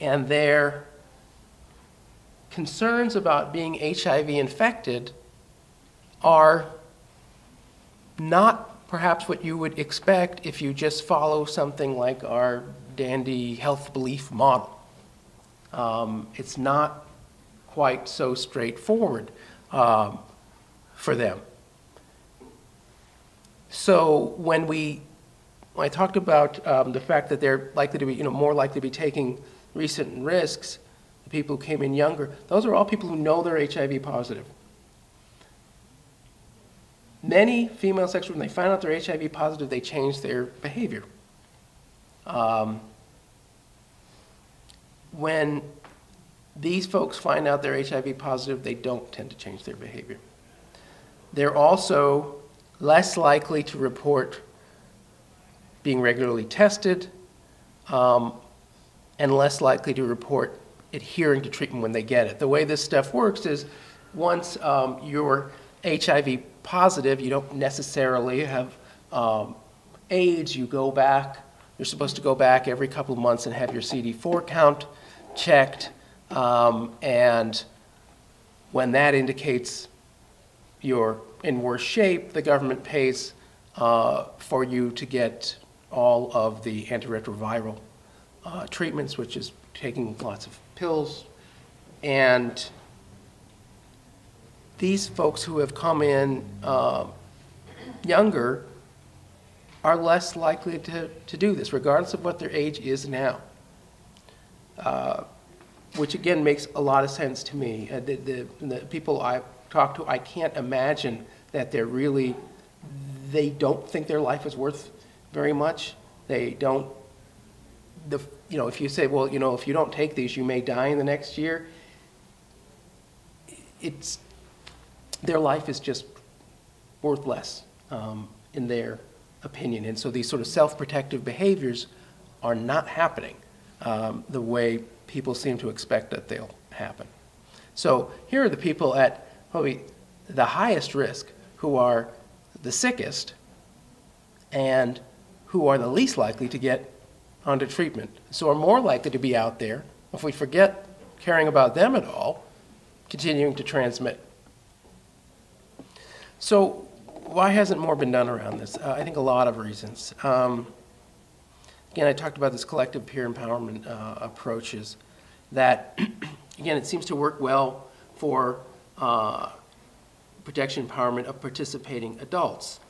and their concerns about being HIV infected are not perhaps what you would expect if you just follow something like our dandy health belief model. It's not quite so straightforward for them. So when I talked about the fact that they're likely to be, more likely to be taking recent risks, the people who came in younger, those are all people who know they're HIV positive. Many female sex workers, when they find out they're HIV positive, they change their behavior. When these folks find out they're HIV positive, they don't tend to change their behavior. They're also less likely to report being regularly tested, and less likely to report adhering to treatment when they get it. The way this stuff works is once you're HIV positive, you don't necessarily have AIDS. You go back, you're supposed to go back every couple of months and have your CD4 count checked, and when that indicates you're in worse shape, the government pays for you to get all of the antiretroviral treatments, which is taking lots of pills. And these folks who have come in younger are less likely to do this, regardless of what their age is now, which again makes a lot of sense to me. The people I've talked to, I can't imagine that they don't think their life is worth very much. They don't, if you say, well, if you don't take these, you may die in the next year, their life is just worth less in their opinion. And so these sort of self-protective behaviors are not happening the way people seem to expect that they'll happen. So here are the people at probably the highest risk, who are the sickest and who are the least likely to get onto treatment. So are more likely to be out there, if we forget caring about them at all, continuing to transmit. So why hasn't more been done around this? I think a lot of reasons. Again, I talked about this collective peer empowerment approaches that, again, it seems to work well for protection empowerment of participating adults,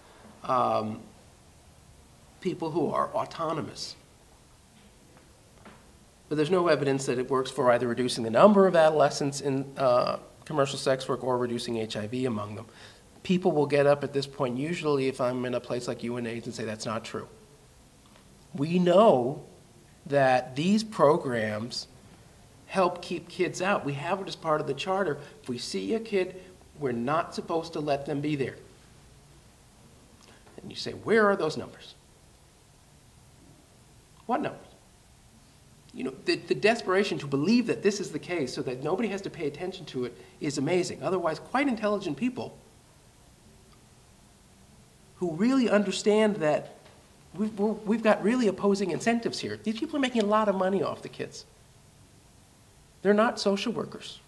people who are autonomous. But there's no evidence that it works for either reducing the number of adolescents in commercial sex work or reducing HIV among them. People will get up at this point, usually if I'm in a place like UNAIDS, and say that's not true. We know that these programs help keep kids out. We have it as part of the charter. If we see a kid, we're not supposed to let them be there. And you say, where are those numbers? What numbers? The desperation to believe that this is the case so that nobody has to pay attention to it is amazing. Otherwise, quite intelligent people who really understand that we've got really opposing incentives here. These people are making a lot of money off the kids. They're not social workers.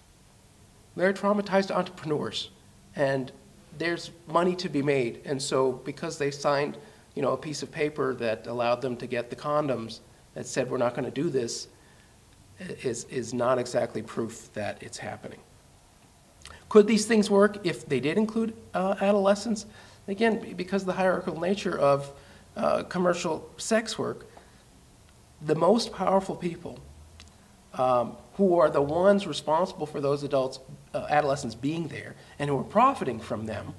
They're traumatized entrepreneurs, and there's money to be made. And so because they signed, a piece of paper that allowed them to get the condoms that said we're not going to do this is not exactly proof that it's happening. Could these things work if they did include adolescents? Again, because of the hierarchical nature of commercial sex work, the most powerful people who are the ones responsible for those adolescents being there and who are profiting from them,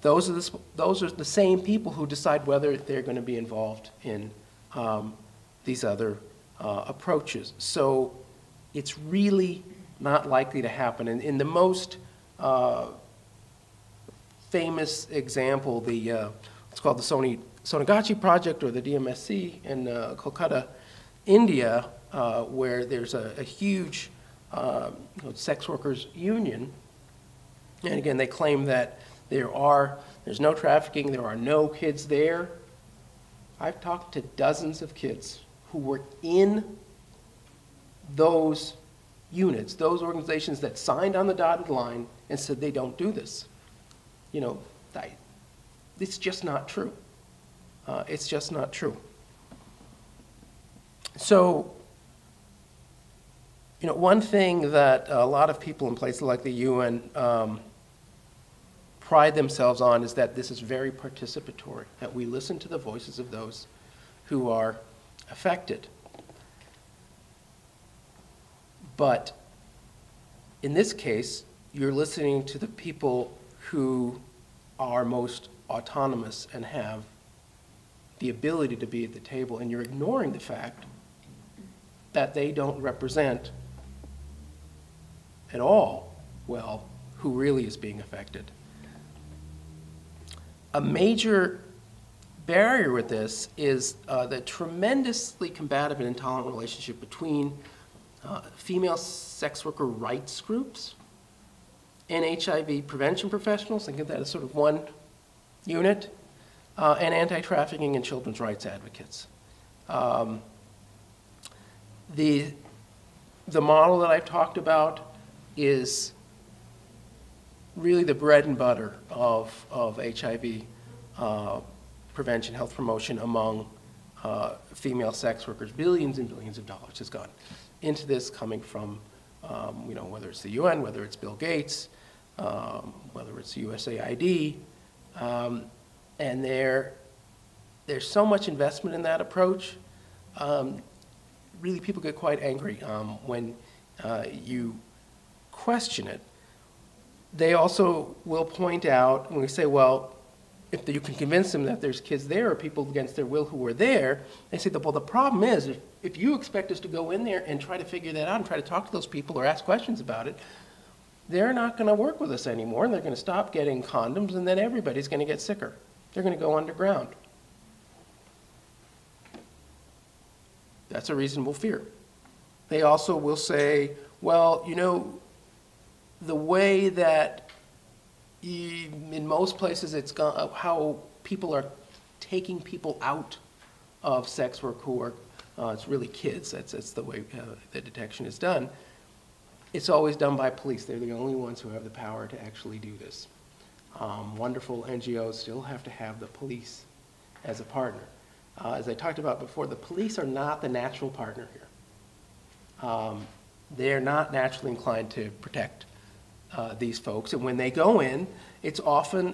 those are the same people who decide whether they're going to be involved in these other approaches. So it's really not likely to happen. And in the most famous example, it's called the Sonagachi Project, or the DMSC in Kolkata, India, where there's a huge sex workers union. And again, they claim that there's no trafficking, there are no kids there. I've talked to dozens of kids who were in those units, those organizations that signed on the dotted line and said they don't do this. You know, it's just not true. It's just not true. So, you know, one thing that a lot of people in places like the UN pride themselves on is that this is very participatory, that we listen to the voices of those who are affected. But in this case, you're listening to the people who are most autonomous and have the ability to be at the table, and you're ignoring the fact that they don't represent at all, well, who really is being affected. A major barrier with this is the tremendously combative and intolerant relationship between female sex worker rights groups and HIV prevention professionals, think of that as sort of one unit, and anti-trafficking and children's rights advocates. The model that I've talked about is really the bread and butter of HIV prevention, health promotion among female sex workers. Billions and billions of dollars has gone into this, coming from, you know, whether it's the UN, whether it's Bill Gates, whether it's USAID, and there's so much investment in that approach. Really, people get quite angry when you question it. They also will point out, when we say, well, if you can convince them that there's kids there or people against their will who are there, they say, well, the problem is, if you expect us to go in there and try to figure that out and try to talk to those people or ask questions about it, they're not going to work with us anymore, and they're going to stop getting condoms, and then everybody's going to get sicker. They're going to go underground. That's a reasonable fear. They also will say, well, you know, the way that in most places it's gone, how people are taking people out of sex work who are, it's really kids, that's the way the detection is done. It's always done by police. They're the only ones who have the power to actually do this. Wonderful NGOs still have to have the police as a partner. As I talked about before, the police are not the natural partner here. They're not naturally inclined to protect these folks, and when they go in, it's often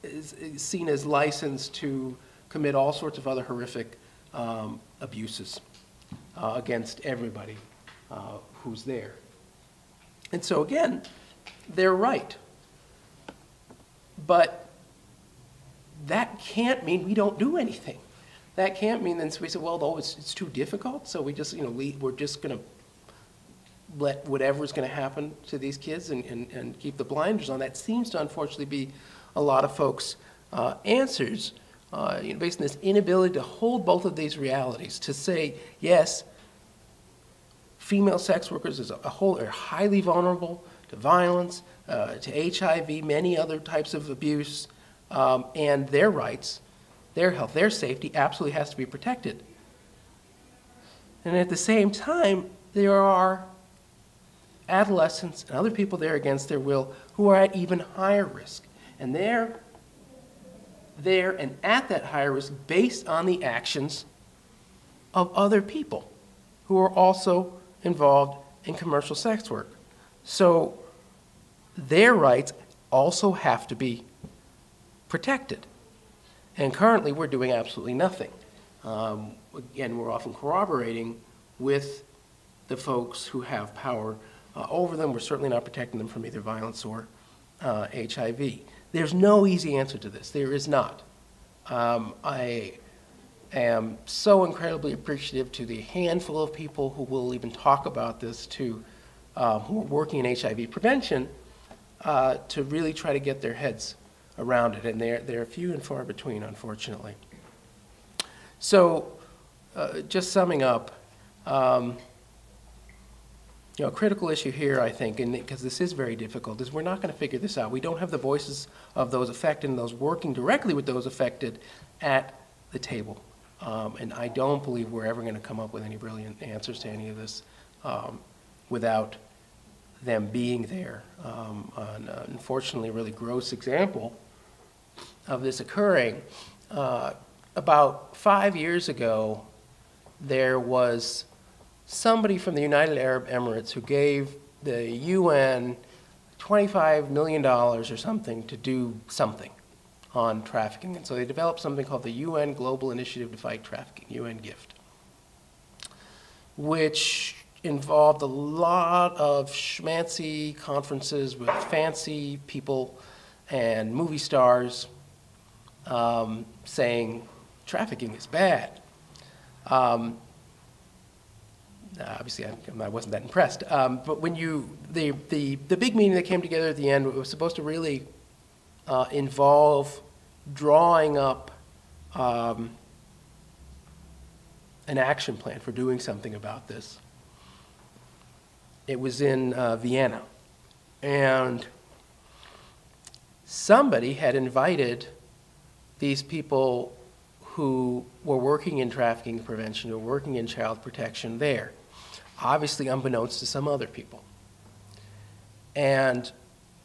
is seen as licensed to commit all sorts of other horrific abuses against everybody who's there. And so again, they're right. But that can't mean we don't do anything. That can't mean then we say, well, though it's too difficult, so we just, you know, we're just going to let whatever's going to happen to these kids and keep the blinders on. That seems to unfortunately be a lot of folks' answers, you know, based on this inability to hold both of these realities, to say, yes, female sex workers as a whole are highly vulnerable to violence, to HIV, many other types of abuse, and their rights, their health, their safety absolutely has to be protected. And at the same time, there are adolescents and other people there against their will who are at even higher risk. And they're there and at that higher risk based on the actions of other people who are also involved in commercial sex work. So their rights also have to be protected. And currently we're doing absolutely nothing. Again, we're often corroborating with the folks who have power over them. We're certainly not protecting them from either violence or HIV. There's no easy answer to this. There is not. I am so incredibly appreciative to the handful of people who will even talk about this, to who are working in HIV prevention, to really try to get their heads around it. And they're few and far between, unfortunately. So just summing up, you know, a critical issue here, I think, and because this is very difficult, is we're not going to figure this out. We don't have the voices of those affected and those working directly with those affected at the table. And I don't believe we're ever going to come up with any brilliant answers to any of this without them being there. Unfortunately, a really gross example of this occurring, about 5 years ago, there was somebody from the United Arab Emirates who gave the UN $25 million or something to do something on trafficking. And so they developed something called the UN Global Initiative to Fight Trafficking, UN GIFT, which involved a lot of schmancy conferences with fancy people and movie stars saying trafficking is bad. Obviously, I wasn't that impressed. But when the big meeting that came together at the end, it was supposed to really involve drawing up an action plan for doing something about this. It was in Vienna. And somebody had invited these people who were working in trafficking prevention, who were working in child protection there, obviously unbeknownst to some other people. And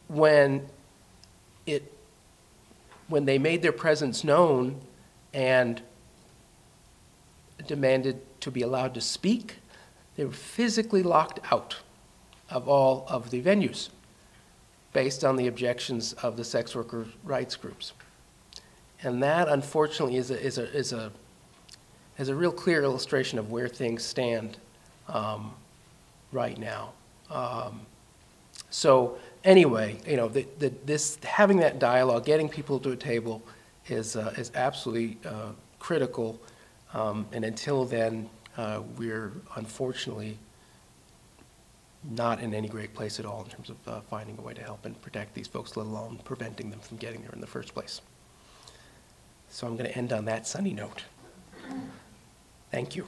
when they made their presence known and demanded to be allowed to speak, they were physically locked out of all of the venues based on the objections of the sex worker rights groups. And that, unfortunately, is a real clear illustration of where things stand right now. So anyway, you know, having that dialogue, getting people to a table, is absolutely critical. And until then, we're unfortunately not in any great place at all in terms of finding a way to help and protect these folks, let alone preventing them from getting there in the first place. So I'm going to end on that sunny note. Thank you.